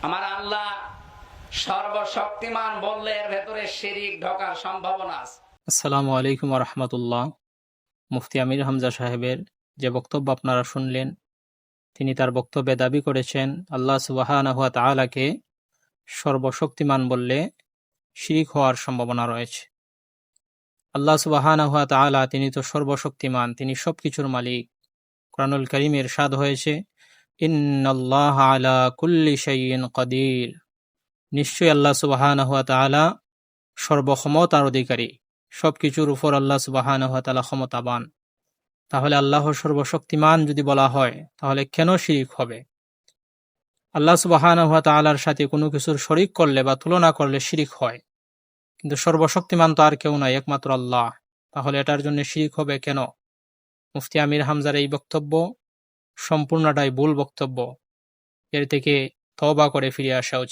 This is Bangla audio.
আমার আল্লাহ সর্বশক্তিমান বললে এর ভেতরে শিরিক ঢোকার সম্ভাবনা আছে। আসসালামু আলাইকুম রহমতুল্লাহ। মুফতি আমির হামজা সাহেবের যে বক্তব্য আপনারা শুনলেন, তিনি তার বক্তব্যে দাবি করেছেন আল্লাহ সুবহানাহু ওয়া তাআলাকে সর্বশক্তিমান বললে শিরিক হওয়ার সম্ভাবনা রয়েছে। আল্লাহ সুবহানাহু ওয়া তাআলা তিনি তো সর্বশক্তিমান, তিনি সবকিছুর মালিক। কুরআনুল কারীমে ইরশাদ হয়েছে, ইন্নাল্লাহা আলা কুল্লি শাইইন কাদির। নিশ্চয়ই আল্লাহ সুবহানাহু ওয়া তাআলা সর্বক্ষমতার অধিকারী, সবকিছুর উপর আল্লাহ সুবহানাহু ওয়া তাআলা ক্ষমতাবান। তাহলে আল্লাহ সর্বশক্তিমান যদি বলা হয়, তাহলে কেন শিরিক হবে? আল্লাহ সুবহানাহু ওয়া তাআলার সাথে কোনো কিছুর শরিক করলে বা তুলনা করলে শিরিক হয়, কিন্তু সর্বশক্তিমান তো আর কেউ নয়, একমাত্র আল্লাহ। তাহলে এটার জন্য শিরিক হবে কেন? মুফতি আমির হামজার এই বক্তব্য সম্পূর্ণটাই ভুল বক্তব্য। এর থেকে তওবা করে ফিরে আসা উচিত।